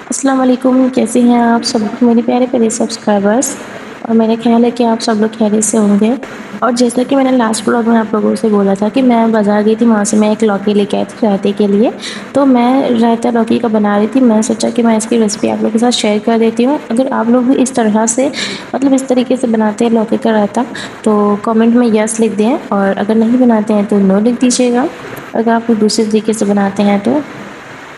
अस्सलाम वालेकुम, कैसे हैं आप सब मेरे प्यारे-प्यारे सब्सक्राइबर्स। और मेरा ख़्याल है कि आप सब लोग खैरियत से होंगे। और जैसा कि मैंने लास्ट व्लॉग में आप लोगों से बोला था कि मैं बाज़ार गई थी, वहाँ से मैं एक लौकी लेके आई थी रायते के लिए। तो मैं रायता लौकी का बना रही थी, मैं सोचा कि मैं इसकी रेसिपी आप लोगों के साथ शेयर कर देती हूँ। अगर आप लोग भी इस तरह से मतलब इस तरीके से बनाते हैं लौकी का रायता, तो कमेंट में यस लिख दें, और अगर नहीं बनाते हैं तो नो लिख दीजिएगा, अगर आप लोग दूसरे तरीके से बनाते हैं तो।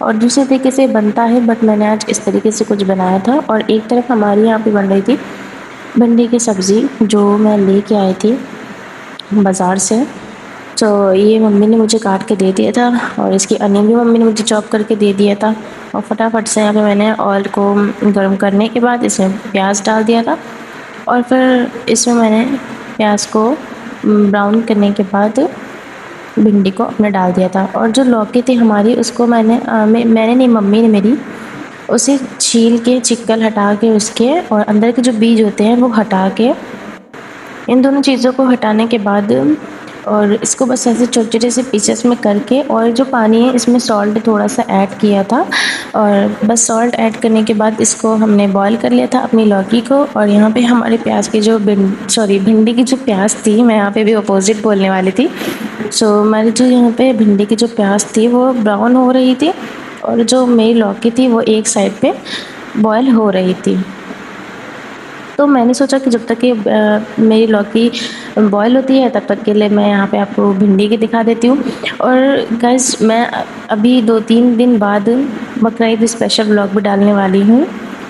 और दूसरे तरीके से बनता है, बट मैंने आज इस तरीके से कुछ बनाया था। और एक तरफ हमारे यहाँ पे बन रही थी भिंडी की सब्ज़ी, जो मैं लेके आई थी बाज़ार से। तो ये मम्मी ने मुझे काट के दे दिया था, और इसकी अनियन भी मम्मी ने मुझे चॉप करके दे दिया था। और फटाफट से यहाँ पे मैंने ऑयल को गर्म करने के बाद इसमें प्याज डाल दिया था, और फिर इसमें मैंने प्याज को ब्राउन करने के बाद भिंडी को अपने डाल दिया था। और जो लौकी थी हमारी, उसको मैंने नहीं, मम्मी ने मेरी उसे छील के छिक्कल हटा के उसके और अंदर के जो बीज होते हैं वो हटा के, इन दोनों चीज़ों को हटाने के बाद, और इसको बस ऐसे छोटे-छोटे से पीसेस में करके, और जो पानी है इसमें सॉल्ट थोड़ा-सा ऐड किया था। और बस सॉल्ट ऐड करने के बाद इसको हमने बॉयल कर लिया था अपनी लौकी को। और यहाँ पे हमारे प्याज की जो भिंडी की जो प्याज थी, मैं यहाँ पे भी अपोजिट बोलने वाली थी। सो हमारी जो यहाँ पे भिंडी की जो प्याज थी वो ब्राउन हो रही थी, और जो मेरी लौकी थी वो एक साइड पे बॉयल हो रही थी। तो मैंने सोचा कि जब तक कि मेरी लौकी बॉयल होती है, तब तक के लिए मैं यहाँ पे आपको भिंडी की दिखा देती हूँ। और गाइस, मैं अभी 2-3 दिन बाद बकरा ईद स्पेशल व्लॉग भी डालने वाली हूँ।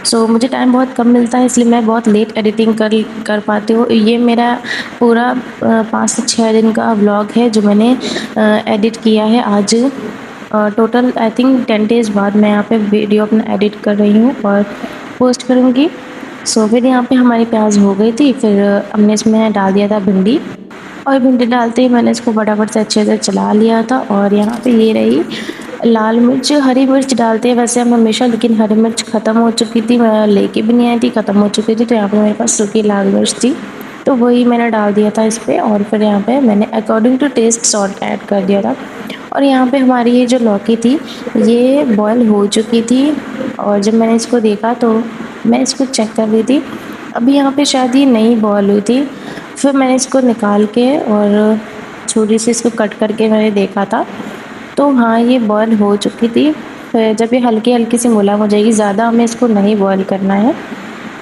सो मुझे टाइम बहुत कम मिलता है, इसलिए मैं बहुत लेट एडिटिंग कर कर पाती हूँ। ये मेरा पूरा 5 से 6 दिन का व्लॉग है जो मैंने एडिट किया है आज। टोटल आई थिंक 10 डेज़ बाद मैं यहाँ पे वीडियो अपना एडिट कर रही हूँ और पोस्ट करूँगी। सो फिर यहाँ पे हमारी प्याज हो गई थी, फिर हमने इसमें डाल दिया था भिंडी। और भिंडी डालते ही मैंने इसको फटाफट से अच्छे से चला लिया था। और यहाँ पे ये रही लाल मिर्च, हरी मिर्च डालते हैं वैसे हम हमेशा, लेकिन हरी मिर्च ख़त्म हो चुकी थी, मैं लेके भी नहीं आई थी, ख़त्म हो चुकी थी। तो यहाँ पे मेरे पास सूखी लाल मिर्च थी, तो वही मैंने डाल दिया था इस पर। और फिर यहाँ पे मैंने according to taste salt add कर दिया था। और यहाँ पे हमारी ये जो लौकी थी ये बॉयल हो चुकी थी, और जब मैंने इसको देखा तो मैं इसको चेक कर रही थी, अभी यहाँ पे शायद ये नहीं बॉयल हुई थी। फिर मैंने इसको निकाल के और छुरी से इसको कट करके मैंने देखा था, तो हाँ, ये बॉयल हो चुकी थी। फिर जब ये हल्की-हल्की सी मुलायम हो जाएगी, ज़्यादा हमें इसको नहीं बॉयल करना है,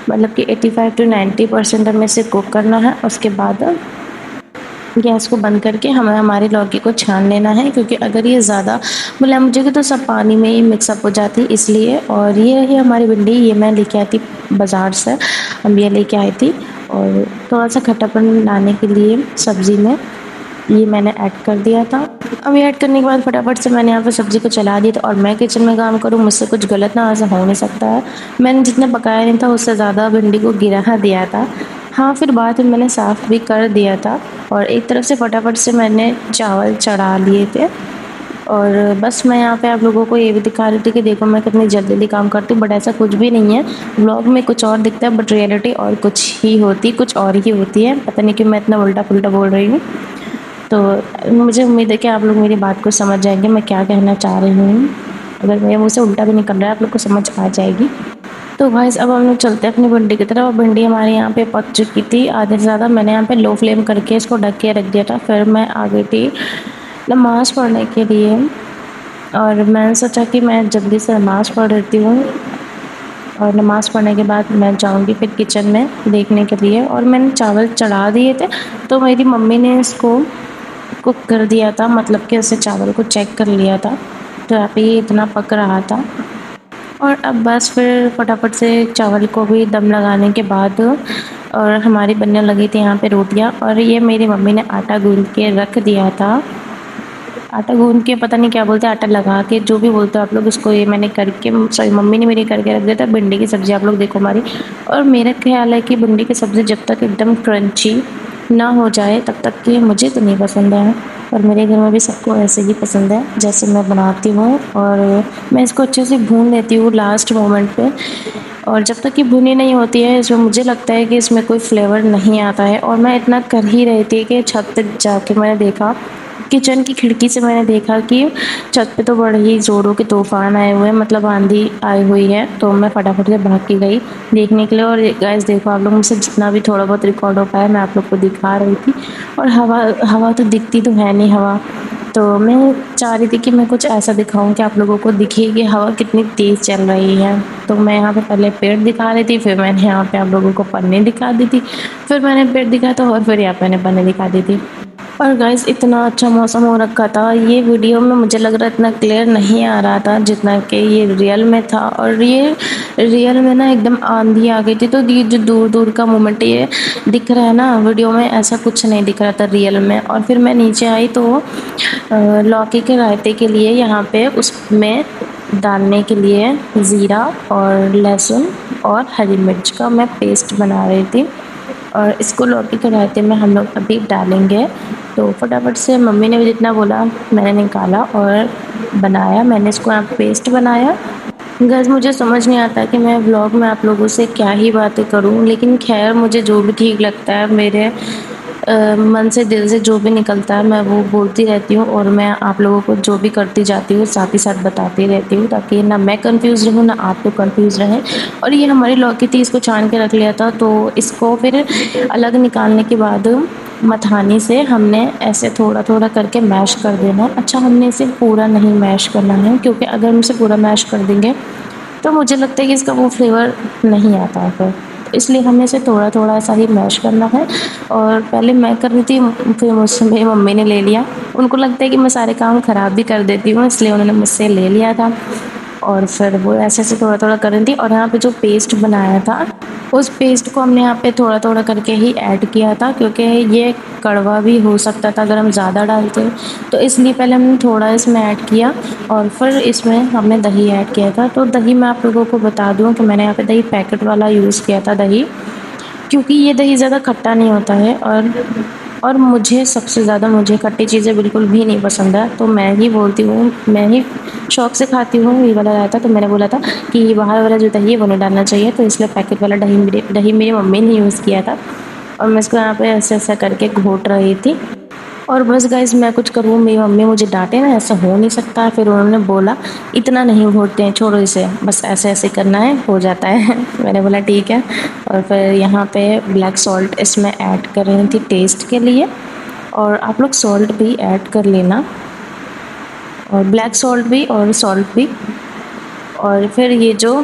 मतलब कि 85 टू 90% हमें इसे कुक करना है। उसके बाद गैस को बंद करके हमें हमारी लौकी को छान लेना है, क्योंकि अगर ये ज़्यादा मुलायम हो जाएगी तो सब पानी में ही मिक्सअप हो जाती है, इसलिए। और ये रही हमारी भिंडी, ये मैं लेके आई थी बाज़ार से, हम ये लेके आई थी। और थोड़ा सा खट्टापन लाने के लिए सब्ज़ी में ये मैंने ऐड कर दिया था। अब ये ऐड करने के बाद फटाफट से मैंने यहाँ पे सब्ज़ी को चला दिया था। और मैं किचन में काम करूँ, मुझसे कुछ गलत ना ऐसा हो नहीं सकता है। मैंने जितना पकाया नहीं था उससे ज़्यादा भिंडी को गिरा दिया था। हाँ, फिर बाद में मैंने साफ़ भी कर दिया था, और एक तरफ से फटाफट से मैंने चावल चढ़ा लिए थे। और बस मैं यहाँ पे आप लोगों को ये भी दिखा रही थी कि देखो मैं कितनी जल्दी काम करती हूँ, बट ऐसा कुछ भी नहीं है। व्लॉग में कुछ और दिखता है, बट रियलिटी और कुछ ही होती, कुछ और ही होती है। पता नहीं क्यों मैं इतना उल्टा-पुल्टा बोल रही हूँ। तो मुझे उम्मीद है कि आप लोग मेरी बात को समझ जाएँगे, मैं क्या कहना चाह रही हूँ। अगर मेरे मुँह से उल्टा भी निकल रहा है, आप लोग को समझ आ जाएगी। तो गाइस, अब हम लोग चलते हैं अपनी भिंडी की तरफ। और भिंडी हमारे यहाँ पे पक चुकी थी आधे से ज़्यादा, मैंने यहाँ पे लो फ्लेम करके इसको ढक के रख दिया था। फिर मैं आ गई थी नमाज़ पढ़ने के लिए, और मैंने सोचा कि मैं जल्दी से नमाज़ पढ़ लेती हूँ, और नमाज़ पढ़ने के बाद मैं जाऊँगी फिर किचन में देखने के लिए। और मैंने चावल चढ़ा दिए थे, तो मेरी मम्मी ने इसको कुक कर दिया था, मतलब कि उससे चावल को चेक कर लिया था, तो यहाँ पे ये इतना पक रहा था। और अब बस फिर फटाफट से चावल को भी दम लगाने के बाद, और हमारी बनने लगी थी यहाँ पे रोटियाँ। और ये मेरी मम्मी ने आटा गूँध के रख दिया था, आटा गूँध के पता नहीं क्या बोलते हैं, आटा लगा के, जो भी बोलते हो आप लोग उसको, ये मैंने करके, सॉरी मम्मी ने मेरी करके रख दिया था। भिंडी की सब्ज़ी आप लोग देखो हमारी। और मेरा ख्याल है कि भिंडी की सब्ज़ी जब तक एकदम क्रंची ना हो जाए तब तक कि मुझे तो नहीं पसंद है, और मेरे घर में भी सबको ऐसे ही पसंद है जैसे मैं बनाती हूँ। और मैं इसको अच्छे से भून लेती हूँ लास्ट मोमेंट पे, और जब तक कि भुनी नहीं होती है इसमें मुझे लगता है कि इसमें कोई फ्लेवर नहीं आता है। और मैं इतना कर ही रही थी कि छत तक जाके मैंने देखा किचन की खिड़की से मैंने देखा कि छत पे तो बड़े ही ज़ोरों के तूफ़ान आए हुए हैं, मतलब आंधी आई हुई है। तो मैं फटाफट से भाग के गई देखने के लिए, और गाइस देखो आप लोग, मुझसे जितना भी थोड़ा बहुत रिकॉर्ड हो पाया मैं आप लोग को दिखा रही थी। और हवा हवा तो दिखती तो है नहीं हवा, तो मैं चाह रही थी कि मैं कुछ ऐसा दिखाऊं कि आप लोगों को दिखे कि हवा कितनी तेज़ चल रही है। तो मैं यहाँ पे पहले पेड़ दिखा रही थी, फिर मैंने यहाँ पे आप लोगों को पन्नी दिखा दी थी, फिर मैंने पेड़ दिखाया था, और फिर यहाँ पे मैंने पन्नी दिखा दी थी। और गाइस इतना अच्छा मौसम हो रखा था, ये वीडियो में मुझे लग रहा है इतना क्लियर नहीं आ रहा था जितना कि ये रियल में था। और ये रियल में ना एकदम आंधी आ गई थी, तो ये जो दूर दूर का मोमेंट ये दिख रहा है ना वीडियो में, ऐसा कुछ नहीं दिख रहा था रियल में। और फिर मैं नीचे आई तो लौकी के रायते के लिए यहाँ पे उसमें डालने के लिए ज़ीरा और लहसुन और हरी मिर्च का मैं पेस्ट बना रही थी, और इसको लौकी के रायते में हम लोग अभी डालेंगे। तो फटाफट से मम्मी ने भी जितना बोला मैंने निकाला और बनाया, मैंने इसको यहाँ पेस्ट बनाया। गाइस मुझे समझ नहीं आता कि मैं व्लॉग में आप लोगों से क्या ही बातें करूं, लेकिन खैर मुझे जो भी ठीक लगता है, मेरे मन से दिल से जो भी निकलता है मैं वो बोलती रहती हूँ, और मैं आप लोगों को जो भी करती जाती हूँ साथ ही साथ बताती रहती हूँ, ताकि ना मैं कंफ्यूज रहूँ ना आप लोग कंफ्यूज रहें। और ये हमारी लौकी थी, इसको छान के रख लिया था, तो इसको फिर अलग निकालने के बाद मथानी से हमने ऐसे थोड़ा थोड़ा करके मैश कर देना है। अच्छा, हमने इसे पूरा नहीं मैश करना है, क्योंकि अगर हम इसे पूरा मैश कर देंगे तो मुझे लगता है कि इसका वो फ्लेवर नहीं आता है फिर, तो इसलिए हमें इसे थोड़ा थोड़ा ऐसा ही मैश करना है। और पहले मैं कर रही थी, फिर मुझसे मेरी मम्मी ने ले लिया। उनको लगता है कि मैं सारे काम ख़राब भी कर देती हूँ, इसलिए उन्होंने मुझसे ले लिया था। और फिर वो ऐसे ऐसे थोड़ा थोड़ा कर रही थी, और यहाँ पे जो पेस्ट बनाया था उस पेस्ट को हमने यहाँ पे थोड़ा थोड़ा करके ही ऐड किया था, क्योंकि ये कड़वा भी हो सकता था अगर हम ज़्यादा डालते, तो इसलिए पहले हमने थोड़ा इसमें ऐड किया, और फिर इसमें हमने दही ऐड किया था। तो दही मैं आप लोगों को बता दूँ कि मैंने यहाँ पे दही पैकेट वाला यूज़ किया था दही, क्योंकि ये दही ज़्यादा खट्टा नहीं होता है। और मुझे सबसे ज़्यादा मुझे खट्टी चीज़ें बिल्कुल भी नहीं पसंद है, तो मैं ही बोलती हूँ, मैं ही शौक से खाती हूँ ये वाला रहता। तो मैंने बोला था कि ये बाहर वाला जो दही है वो नहीं डालना चाहिए, तो इसलिए पैकेट वाला दही मेरी मम्मी ने यूज़ किया था, और मैं इसको यहाँ पे ऐसे ऐसा करके घोट रही थी। और बस गाइस मैं कुछ करूँ मेरी मम्मी मुझे डांटे ना, ऐसा हो नहीं सकता। फिर उन्होंने बोला इतना नहीं घोटते हैं, छोड़ो इसे, बस ऐसे ऐसे करना है, हो जाता है। मैंने बोला ठीक है। और फिर यहाँ पे ब्लैक सॉल्ट इसमें ऐड कर रही थी टेस्ट के लिए, और आप लोग सॉल्ट भी ऐड कर लेना, और ब्लैक सॉल्ट भी और सॉल्ट भी। और फिर ये जो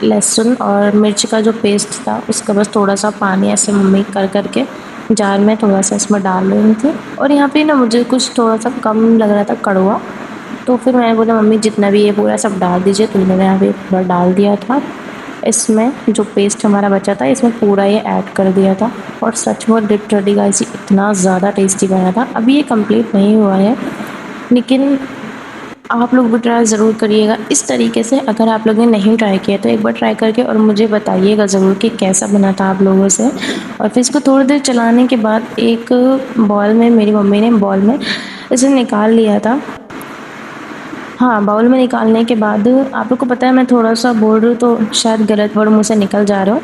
लहसुन और मिर्च का जो पेस्ट था उसका बस थोड़ा सा पानी ऐसे मम्मी कर करके जार में थोड़ा सा इसमें डाल रही थी। और यहाँ पे ना मुझे कुछ थोड़ा सा कम लग रहा था कड़वा, तो फिर मैंने बोला मम्मी जितना भी ये पूरा सब डाल दीजिए, तो उन्होंने यहाँ पे पूरा डाल दिया था। इसमें जो पेस्ट हमारा बचा था इसमें पूरा ये ऐड कर दिया था, और सच में लिटरली गाइस इतना ज़्यादा टेस्टी बना था। अभी ये कंप्लीट नहीं हुआ है, लेकिन आप लोग भी ट्राई ज़रूर करिएगा इस तरीके से। अगर आप लोगों ने नहीं ट्राई किया तो एक बार ट्राई करके और मुझे बताइएगा ज़रूर कि कैसा बना था आप लोगों से। और फिर इसको थोड़ी देर चलाने के बाद एक बॉल में मेरी मम्मी ने बॉल में इसे निकाल लिया था। हाँ, बाउल में निकालने के बाद आप लोग को पता है मैं थोड़ा-सा बोल रही हूँ तो शायद गलत वर्ड मुँह से निकल जा रहा हो।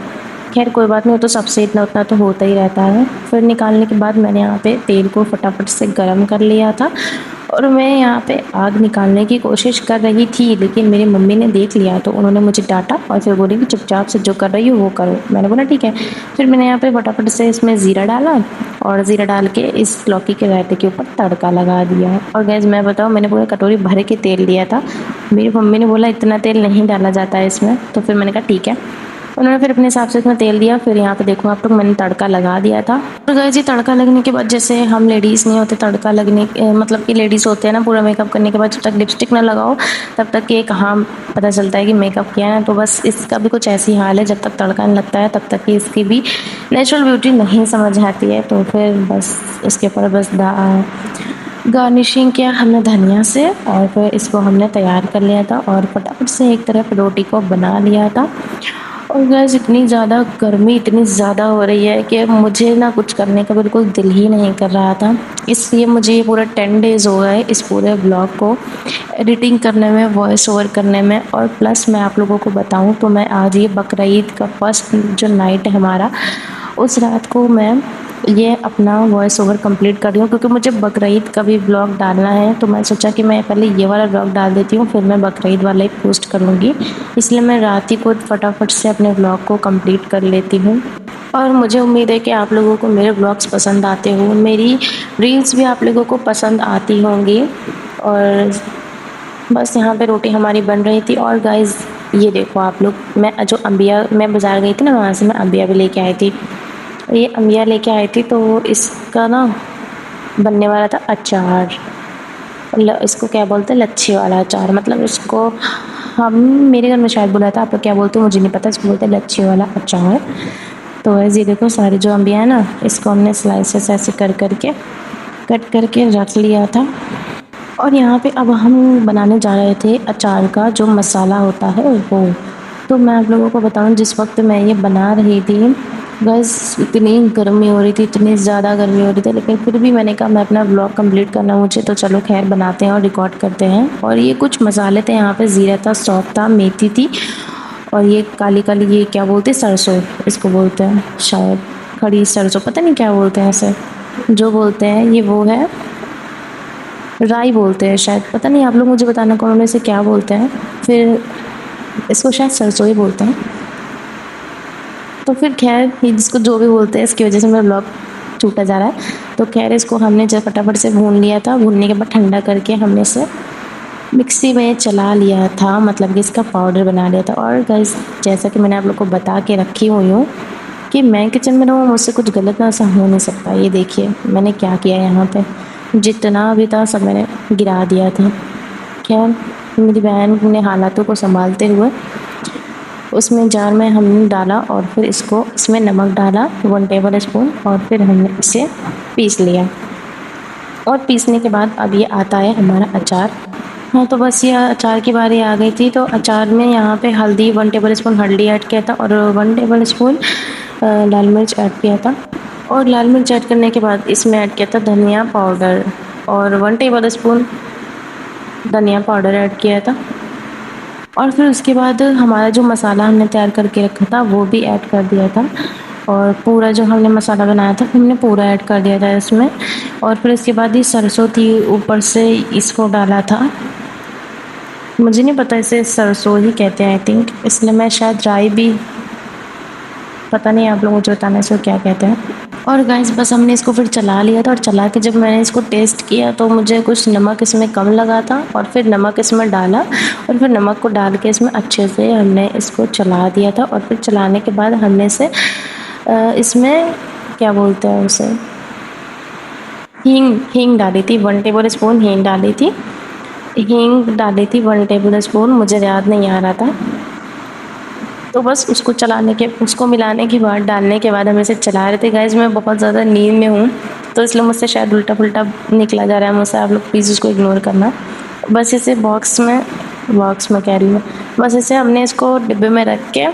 ख़ैर कोई बात नहीं, वो तो सबसे इतना उतना तो होता ही रहता है। फिर निकालने के बाद मैंने यहाँ पे तेल को फटाफट से गरम कर लिया था, और मैं यहाँ पे आग निकालने की कोशिश कर रही थी, लेकिन मेरी मम्मी ने देख लिया तो उन्होंने मुझे डाँटा और फिर बोली कि चुपचाप से जो कर रही हो वो करो। मैंने बोला ठीक है। फिर मैंने यहाँ पे फटाफट से इसमें ज़ीरा डाला, और ज़ीरा डाल के इस लौकी के रायते के ऊपर तड़का लगा दिया। और गाइस मैं बताऊँ, मैंने पूरा कटोरी भर के तेल लिया था। मेरी मम्मी ने बोला इतना तेल नहीं डाला जाता है इसमें, तो फिर मैंने कहा ठीक है। उन्होंने फिर अपने हिसाब से इसमें तेल दिया। फिर यहाँ पे देखो आप लोग, मैंने तड़का लगा दिया था। और गाइस ये तड़का लगने के बाद, जैसे हम लेडीज़ नहीं होते, तड़का लगने मतलब कि लेडीज़ होते हैं ना, पूरा मेकअप करने के बाद जब तक लिपस्टिक ना लगाओ तब तक ये कहाँ पता चलता है कि मेकअप किया है। तो बस इसका भी कुछ ऐसी हाल है, जब तक तड़का नहीं लगता है तब तक कि इसकी भी नेचुरल ब्यूटी नहीं समझ आती है। तो फिर बस इसके ऊपर बस गार्निशिंग किया हमने धनिया से, और फिर इसको हमने तैयार कर लिया था, और फटाफट से एक तरफ रोटी को बना लिया था। और गैस इतनी ज़्यादा गर्मी इतनी ज़्यादा हो रही है कि मुझे ना कुछ करने का बिल्कुल दिल ही नहीं कर रहा था। इसलिए मुझे ये पूरा 10 डेज़ हो गए इस पूरे ब्लॉग को एडिटिंग करने में, वॉइस ओवर करने में। और प्लस मैं आप लोगों को बताऊं तो मैं आज ये बकरीद का फर्स्ट जो नाइट है हमारा, उस रात को मैं ये अपना वॉइस ओवर कंप्लीट कर रही हूँ, क्योंकि मुझे बकरीद का भी ब्लॉग डालना है, तो मैं सोचा कि मैं पहले ये वाला ब्लॉग डाल देती हूँ, फिर मैं बकरीद वाला ही पोस्ट करूँगी। इसलिए मैं रात ही को फटाफट से अपने ब्लॉग को कंप्लीट कर लेती हूँ। और मुझे उम्मीद है कि आप लोगों को मेरे ब्लॉग्स पसंद आते हो, मेरी रील्स भी आप लोगों को पसंद आती होंगी। और बस यहाँ पे रोटी हमारी बन रही थी। और गाइज़ ये देखो आप लोग, मैं बाज़ार गई थी ना, वहाँ से मैं अंबिया भी लेके आई थी। ये अंबिया लेके आई थी, तो इसका ना बनने वाला था अचार। इसको क्या बोलते हैं, लच्छी वाला अचार, मतलब इसको हम मेरे घर में शायद बोला था, आप लोग क्या बोलते हो मुझे नहीं पता, इसको बोलते हैं लच्छी वाला अचार। तो ये देखो सारी जो अंबिया है ना, इसको हमने स्लाइसेस ऐसे कट करके रख लिया था। और यहाँ पे अब हम बनाने जा रहे थे अचार का जो मसाला होता है वो। तो मैं आप लोगों को बताऊँ, जिस वक्त मैं ये बना रही थी बस इतनी गर्मी हो रही थी, इतनी ज़्यादा गर्मी हो रही थी, लेकिन फिर भी मैंने कहा मैं अपना ब्लॉग कंप्लीट करना मुझे, तो चलो खैर बनाते हैं और रिकॉर्ड करते हैं। और ये कुछ मसाले थे, यहाँ पे ज़ीरा था, सौंफ था, मेथी थी, और ये काली काली ये क्या बोलते हैं, सरसों इसको बोलते हैं शायद, खड़ी सरसों, पता नहीं क्या बोलते हैं ऐसे, जो बोलते हैं ये वो है, राई बोलते हैं शायद, पता नहीं, आप लोग मुझे बताना कौन में से क्या बोलते हैं। फिर इसको शायद सरसों ही बोलते हैं। तो फिर खैर ये जिसको जो भी बोलते हैं, इसकी वजह से मेरा ब्लॉग छूटा जा रहा है। तो खैर इसको हमने जब फटाफट से भून लिया था, भूनने के बाद ठंडा करके हमने इसे मिक्सी में चला लिया था, मतलब कि इसका पाउडर बना लिया था। और गाइस जैसा कि मैंने आप लोग को बता के रखी हुई हूँ कि मैं किचन में रहूँ, मुझसे कुछ गलत ना ऐसा हो नहीं सकता। ये देखिए मैंने क्या किया यहाँ पे, जितना भी था सब मैंने गिरा दिया था। खैर मेरी बहन ने हालातों को संभालते हुए उसमें जार में हमने डाला, और फिर इसमें नमक डाला 1 टेबल स्पून, और फिर हमने इसे पीस लिया। और पीसने के बाद अब ये आता है हमारा अचार। हाँ तो बस ये अचार की बारी आ गई थी। तो अचार में यहाँ पे हल्दी 1 टेबल स्पून हल्दी ऐड किया था, और 1 टेबल स्पून लाल मिर्च ऐड किया था। और लाल मिर्च ऐड करने के बाद इसमें ऐड किया था धनिया पाउडर, और 1 टेबल स्पून धनिया पाउडर ऐड किया था। और फिर उसके बाद हमारा जो मसाला हमने तैयार करके रखा था वो भी ऐड कर दिया था, और पूरा जो हमने मसाला बनाया था हमने पूरा ऐड कर दिया था इसमें। और फिर इसके बाद ये सरसों थी ऊपर से, इसको डाला था। मुझे नहीं पता, इसे सरसों ही कहते हैं आई थिंक, इसलिए मैं शायद राई भी, पता नहीं, आप लोग मुझे बताना इसको क्या कहते हैं। और गाइस बस हमने इसको फिर चला लिया था, और चला के जब मैंने इसको टेस्ट किया तो मुझे कुछ नमक इसमें कम लगा था, और फिर नमक इसमें डाला, और फिर नमक को डाल के इसमें अच्छे से हमने इसको चला दिया था। और फिर चलाने के बाद हमने इसे इसमें क्या बोलते हैं उसे, हींग डाली थी 1 टेबल स्पून, हींग डाली थी 1 टेबल स्पून, मुझे याद नहीं आ रहा था। तो बस उसको मिलाने के बाद, डालने के बाद हम इसे चला रहे थे। गाइस मैं बहुत ज़्यादा नींद में हूँ, तो इसलिए मुझसे शायद उल्टा पुल्टा निकला जा रहा है मुझसे, आप लोग प्लीज़ उसको इग्नोर करना। बस इसे बॉक्स में कह रही हूँ, बस इसे हमने इसको डिब्बे में रख के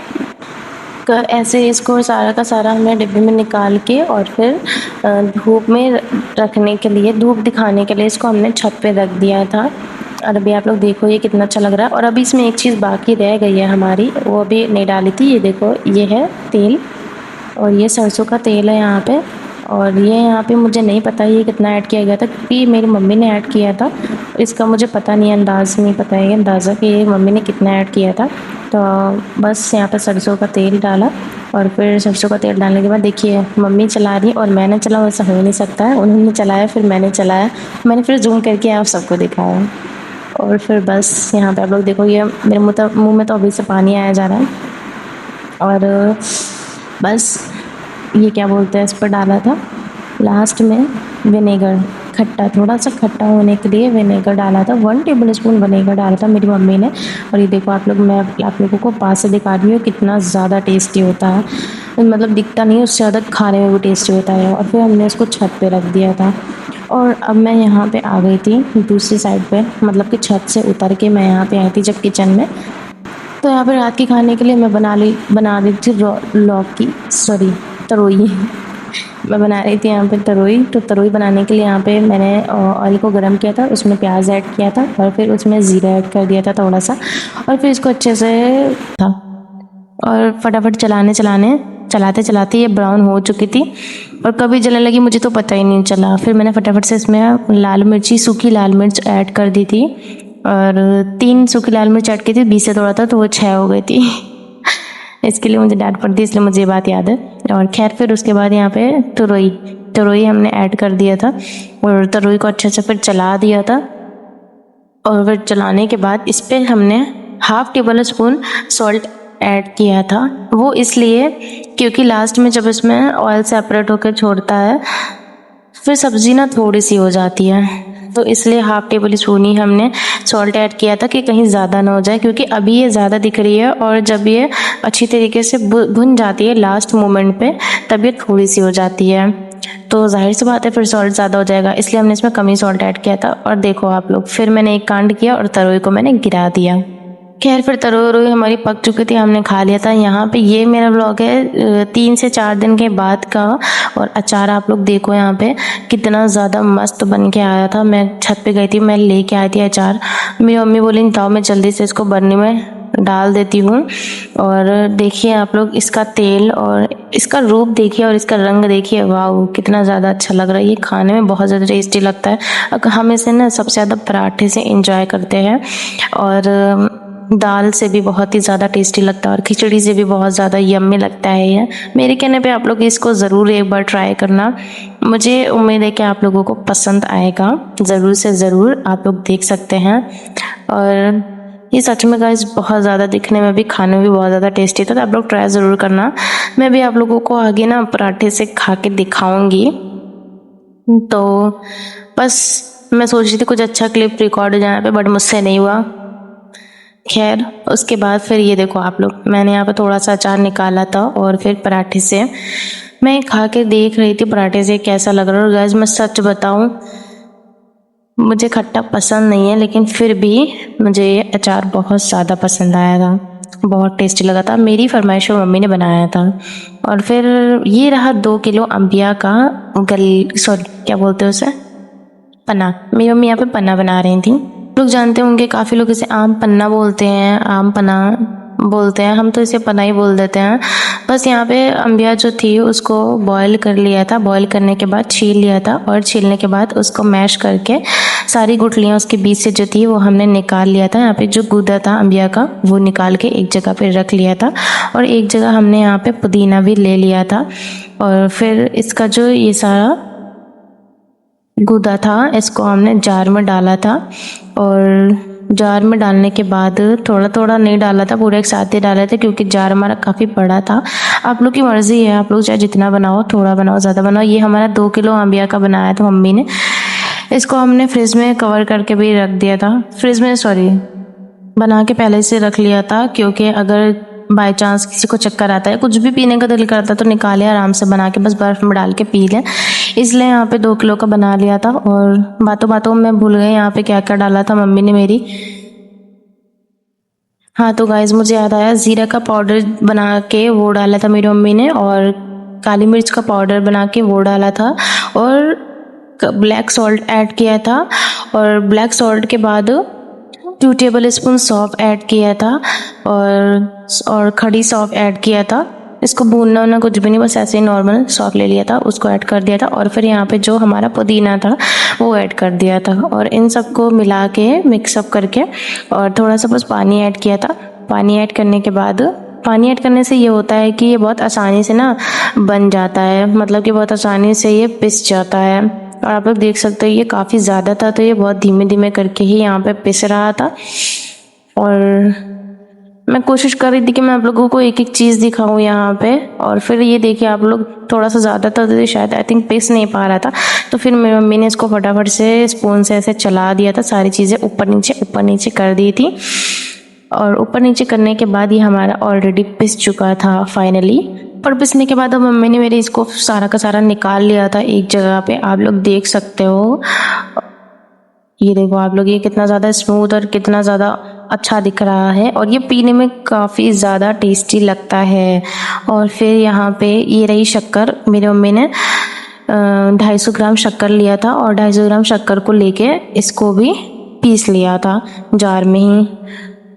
ऐसे इसको सारा का सारा हमने डिब्बे में निकाल के, और फिर धूप में रखने के लिए, धूप दिखाने के लिए इसको हमने छत पे रख दिया था। और अभी आप लोग देखो ये कितना अच्छा लग रहा है। और अभी इसमें एक चीज़ बाकी रह गई है हमारी, वो अभी नहीं डाली थी। ये देखो ये है तेल, और ये सरसों का तेल है यहाँ पे। और ये यहाँ पे मुझे नहीं पता ये कितना ऐड किया गया था, क्योंकि मेरी मम्मी ने ऐड किया था, इसका मुझे पता नहीं, अंदाज़ नहीं पता है अंदाज़ा कि ये मम्मी ने कितना ऐड किया था। तो बस यहाँ पे सरसों का तेल डाला, और फिर सरसों का तेल डालने के बाद देखिए मम्मी चला रही और मैंने चलाऊँ, ऐसा हो नहीं सकता है। उन्होंने चलाया फिर मैंने चलाया, मैंने फिर जूम करके आप सबको दिखाया। और फिर बस यहाँ पे आप लोग देखो, ये मेरे मुँह में तो अभी से पानी आया जा रहा है। और बस ये क्या बोलते हैं, इस पर डाला था लास्ट में विनेगर, खट्टा, थोड़ा सा खट्टा होने के लिए विनेगर डाला था। 1 टेबल स्पून विनेगर डाला था मेरी मम्मी ने। और ये देखो आप लोग, मैं आप लोगों को पास से दिखा रही हूँ कितना ज़्यादा टेस्टी होता है, मतलब दिखता नहीं, उससे ज़्यादा खाने में भी टेस्टी होता है। और फिर हमने उसको छत पे रख दिया था। और अब मैं यहाँ पे आ गई थी दूसरी साइड पे, मतलब कि छत से उतर के मैं यहाँ पे आई थी जब किचन में। तो यहाँ पे रात के खाने के लिए मैं बना रही थी तरोई। मैं बना रही थी यहाँ पे तरोई। तो तरोई बनाने के लिए यहाँ पे मैंने ऑयल को गर्म किया था, उसमें प्याज ऐड किया था, और फिर उसमें ज़ीरा ऐड कर दिया था थोड़ा सा, और फिर इसको अच्छे से था, और फटाफट चलाते चलाते ये ब्राउन हो चुकी थी। और कभी जलने लगी मुझे तो पता ही नहीं चला। फिर मैंने फटाफट से इसमें लाल मिर्ची, सूखी लाल मिर्च ऐड कर दी थी और 3 सूखी लाल मिर्च ऐड की थी, 20 से तोड़ा था तो वो 6 हो गई थी। इसके लिए मुझे डांट पड़ती, इसलिए मुझे ये बात याद है। और खैर फिर उसके बाद यहाँ पे तुरई हमने ऐड कर दिया था और तुरई को अच्छे से फिर चला दिया था। और फिर चलाने के बाद इस पर हमने half table spoon salt add किया था। वो इसलिए क्योंकि लास्ट में जब इसमें ऑयल सेपरेट होकर छोड़ता है फिर सब्ज़ी ना थोड़ी सी हो जाती है, तो इसलिए हाफ टेबल स्पून ही हमने सॉल्ट ऐड किया था कि कहीं ज़्यादा ना हो जाए, क्योंकि अभी ये ज़्यादा दिख रही है और जब ये अच्छी तरीके से भुन जाती है लास्ट मोमेंट पे तब ये थोड़ी सी हो जाती है, तो जाहिर सी बात है फिर सॉल्ट ज़्यादा हो जाएगा, इसलिए हमने इसमें कम ही सॉल्ट ऐड किया था। और देखो आप लोग, फिर मैंने एक कांड किया और तरोई को मैंने गिरा दिया। खैर फिर तरोई हमारी पक चुकी थी, हमने खा लिया था। यहाँ पे ये मेरा व्लॉग है 3 से 4 दिन के बाद का। और अचार आप लोग देखो यहाँ पे कितना ज़्यादा मस्त बन के आया था। मैं छत पे गई थी, मैं लेके आई थी अचार। मेरी मम्मी बोली ताओ मैं जल्दी से इसको बर्नी में डाल देती हूँ। और देखिए आप लोग इसका तेल और इसका रूप देखिए और इसका रंग देखिए, वाह कितना ज़्यादा अच्छा लग रहा है। ये खाने में बहुत ज़्यादा टेस्टी लगता है। हम इसे ना सबसे ज़्यादा पराठे से इंजॉय करते हैं और दाल से भी बहुत ही ज़्यादा टेस्टी लगता है और खिचड़ी से भी बहुत ज़्यादा यम्मी लगता है। ये मेरे कहने पे आप लोग इसको ज़रूर एक बार ट्राई करना। मुझे उम्मीद है कि आप लोगों को पसंद आएगा, ज़रूर से ज़रूर आप लोग देख सकते हैं। और ये सच में गाइस बहुत ज़्यादा दिखने में भी खाने में भी बहुत ज़्यादा टेस्टी था, तो आप लोग ट्राई ज़रूर करना। मैं भी आप लोगों को आगे ना पराठे से खा के दिखाऊँगी। तो बस मैं सोच रही थी कुछ अच्छा क्लिप रिकॉर्ड हो जाए पे, बट मुझसे नहीं हुआ। खैर उसके बाद फिर ये देखो आप लोग, मैंने यहाँ पे थोड़ा सा अचार निकाला था और फिर पराठे से मैं खा के देख रही थी पराठे से कैसा लग रहा है। और गाइस मैं सच बताऊँ, मुझे खट्टा पसंद नहीं है, लेकिन फिर भी मुझे ये अचार बहुत ज़्यादा पसंद आया था, बहुत टेस्टी लगा था। मेरी फरमाइश में मम्मी ने बनाया था। और फिर ये रहा 2 किलो अम्बिया का क्या बोलते हैं उसे, पन्ना। मेरी मम्मी यहाँ पे पन्ना बना रही थी। लोग जानते होंगे, काफ़ी लोग इसे आम पन्ना बोलते हैं, आम पन्ना बोलते हैं, हम तो इसे पन्ना ही बोल देते हैं। बस यहाँ पे अम्बिया जो थी उसको बॉईल कर लिया था, बॉईल करने के बाद छील लिया था और छीलने के बाद उसको मैश करके सारी गुठलियाँ उसके बीच से जो थी वो हमने निकाल लिया था। यहाँ पे जो गूदा था अम्बिया का वो निकाल के एक जगह पे रख लिया था और एक जगह हमने यहाँ पे पुदीना भी ले लिया था। और फिर इसका जो ये सारा गूदा था इसको हमने जार में डाला था और जार में डालने के बाद थोड़ा थोड़ा नहीं डाला था, पूरा एक साथ ही डाला था, क्योंकि जार हमारा काफ़ी बड़ा था। आप लोग की मर्ज़ी है, आप लोग चाहे जितना बनाओ, थोड़ा बनाओ ज़्यादा बनाओ। ये हमारा 2 किलो अम्बिया का बनाया था मम्मी ने। इसको हमने फ्रिज में कवर करके भी रख दिया था, फ्रिज में बना के पहले से रख लिया था, क्योंकि अगर बाय चांस किसी को चक्कर आता है, कुछ भी पीने का दिल करता है तो निकाले आराम से बना के, बस बर्फ़ में डाल के पी लें। इसलिए यहाँ पे 2 किलो का बना लिया था। और बातों बातों में भूल गए यहाँ पे क्या क्या डाला था मम्मी ने मेरी। हाँ तो गाइस मुझे याद आया, ज़ीरा का पाउडर बना के वो डाला था मेरी मम्मी ने, और काली मिर्च का पाउडर बना के वो डाला था, और ब्लैक सॉल्ट ऐड किया था। और ब्लैक सॉल्ट के बाद 2 टेबल स्पून सौंफ ऐड किया था और खड़ी सौंफ ऐड किया था। इसको भूनना होना कुछ भी नहीं, बस ऐसे ही नॉर्मल सौंफ ले लिया था, उसको ऐड कर दिया था। और फिर यहाँ पे जो हमारा पुदीना था वो ऐड कर दिया था और इन सबको मिला के मिक्सअप करके और थोड़ा सा बस पानी ऐड किया था। पानी ऐड करने के बाद, पानी ऐड करने से ये होता है कि ये बहुत आसानी से ना बन जाता है, मतलब कि बहुत आसानी से ये पिस जाता है। और आप लोग देख सकते हो ये काफ़ी ज़्यादा था, तो ये बहुत धीमे धीमे करके ही यहाँ पे पिस रहा था। और मैं कोशिश कर रही थी कि मैं आप लोगों को एक एक चीज़ दिखाऊं यहाँ पे। और फिर ये देखिए आप लोग, थोड़ा सा ज़्यादा था तो शायद आई थिंक पिस नहीं पा रहा था, तो फिर मेरी मम्मी ने इसको फटाफट से स्पून से ऐसे चला दिया था, सारी चीज़ें ऊपर नीचे कर दी थी। और ऊपर नीचे करने के बाद ये हमारा ऑलरेडी पिस चुका था फाइनली। और पिसने के बाद अब मम्मी ने मेरे इसको सारा का सारा निकाल लिया था एक जगह पे, आप लोग देख सकते हो। ये देखो आप लोग, ये कितना ज़्यादा स्मूथ और कितना ज़्यादा अच्छा दिख रहा है, और ये पीने में काफ़ी ज़्यादा टेस्टी लगता है। और फिर यहाँ पे ये रही शक्कर, मेरी मम्मी ने 250 ग्राम शक्कर लिया था और 250 ग्राम शक्कर को लेके इसको भी पीस लिया था जार में ही।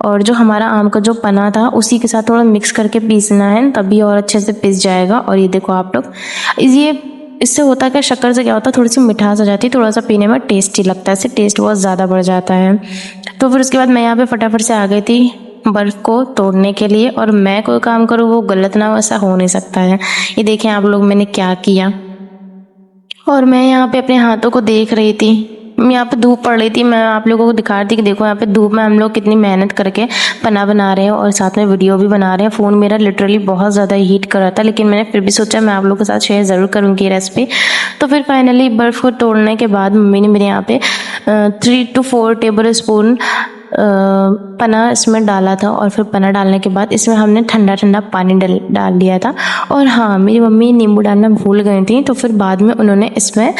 और जो हमारा आम का जो पना था उसी के साथ थोड़ा मिक्स करके पीसना है, तभी और अच्छे से पिस जाएगा। और ये देखो आप लोग, ये इससे होता क्या, शक्कर से क्या होता है, थोड़ी सी मिठास आ जाती है, थोड़ा सा पीने में टेस्टी लगता है, इससे टेस्ट बहुत ज़्यादा बढ़ जाता है। तो फिर उसके बाद मैं यहाँ पे फटाफट से आ गई थी बर्फ़ को तोड़ने के लिए, और मैं कोई काम करूँ वो गलत ना हो, ऐसा हो नहीं सकता है। ये देखें आप लोग मैंने क्या किया, और मैं यहाँ पे अपने हाथों को देख रही थी। यहाँ पे धूप पड़ रही थी, मैं आप लोगों को दिखा रही थी कि देखो यहाँ पे धूप में हम लोग कितनी मेहनत करके पन्ना बना रहे हैं और साथ में वीडियो भी बना रहे हैं। फ़ोन मेरा लिटरली बहुत ज़्यादा हीट कर रहा था, लेकिन मैंने फिर भी सोचा मैं आप लोगों के साथ शेयर ज़रूर करूँगी रेसिपी। तो फिर फाइनली बर्फ़ को तोड़ने के बाद मम्मी ने मेरे यहाँ पे 3 to 4 टेबल स्पून पना इसमें डाला था, और फिर पना डालने के बाद इसमें हमने ठंडा ठंडा पानी डाल दिया था। और हाँ, मेरी मम्मी नींबू डालना भूल गई थी, तो फिर बाद में उन्होंने इसमें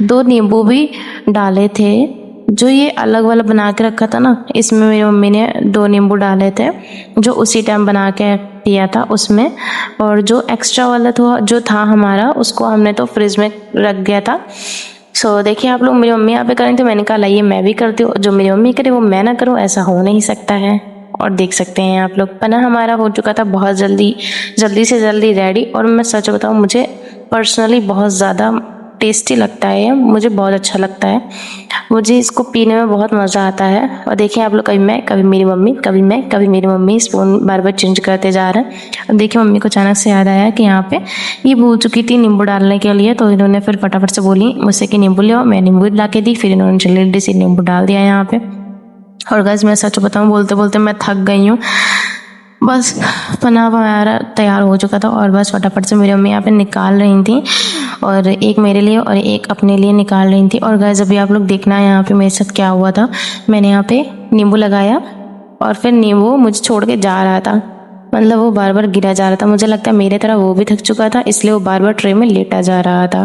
2 नींबू भी डाले थे। जो ये अलग वाला बना के रखा था ना, इसमें मेरी मम्मी ने 2 नींबू डाले थे, जो उसी टाइम बना के पिया था उसमें। और जो एक्स्ट्रा वाला जो था हमारा, उसको हमने तो फ्रिज में रख गया था। सो देखिए आप लोग, मेरी मम्मी यहाँ पे करें तो मैंने कहा लाइए मैं भी करती हूँ, जो मेरी मम्मी करे वो मैं ना करूँ, ऐसा हो नहीं सकता है। और देख सकते हैं आप लोग, पना हमारा हो चुका था बहुत जल्दी से जल्दी रेडी। और मैं सच बताऊँ, मुझे पर्सनली बहुत ज़्यादा टेस्टी लगता है, मुझे बहुत अच्छा लगता है, मुझे इसको पीने में बहुत मज़ा आता है। और देखिए आप लोग, कभी मैं, कभी मेरी मम्मी, कभी मैं, कभी मेरी मम्मी, स्पून बार बार चेंज करते जा रहे हैं। अब देखिए मम्मी को अचानक से याद आया कि यहाँ पे ये भूल चुकी थी नींबू डालने के लिए, तो इन्होंने फिर फटाफट से बोली मुझसे कि नींबू ले आओ। मैं नींबू ला के दी, फिर इन्होंने जल्दी से नींबू डाल दिया यहाँ पे। और गाइस मैं सच बताऊँ, बोलते बोलते मैं थक गई हूँ। बस पना हमारा तैयार हो चुका था, और बस फटाफट से मेरी मम्मी यहाँ पे निकाल रही थी, और एक मेरे लिए और एक अपने लिए निकाल रही थी। और गाइस अभी आप लोग देखना है यहाँ पे मेरे साथ क्या हुआ था। मैंने यहाँ पे नींबू लगाया, और फिर नींबू मुझे छोड़ के जा रहा था, मतलब वो बार बार गिरा जा रहा था। मुझे लगता है मेरे तरह वो भी थक चुका था, इसलिए वो बार बार ट्रे में लेटा जा रहा था।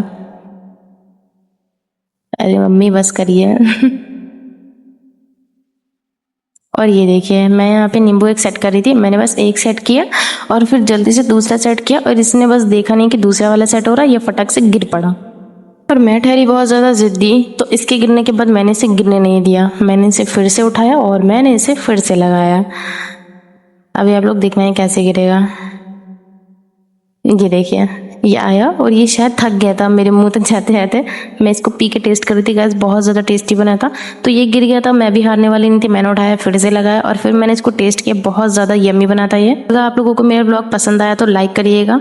अरे मम्मी बस करिए। और ये देखिए मैं यहाँ पे नींबू एक सेट कर रही थी, मैंने बस एक सेट किया और फिर जल्दी से दूसरा सेट किया, और इसने बस देखा नहीं कि दूसरा वाला सेट हो रहा है, ये फटक से गिर पड़ा। पर मैं ठहरी बहुत ज़्यादा ज़िद्दी, तो इसके गिरने के बाद मैंने इसे गिरने नहीं दिया, मैंने इसे फिर से उठाया और मैंने इसे फिर से लगाया। अभी आप लोग देखना है कैसे गिरेगा। ये देखिए ये आया, और ये शायद थक गया था मेरे मुंह तक जाते जाते। मैं इसको पी के टेस्ट कर रही थी गाइस, बहुत ज़्यादा टेस्टी बना था। तो ये गिर गया था, मैं भी हारने वाली नहीं थी, मैंने उठाया फिर से लगाया, और फिर मैंने इसको टेस्ट किया, बहुत ज़्यादा यम्मी बना था ये। अगर आप लोगों को मेरा ब्लॉग पसंद आया तो लाइक करिएगा।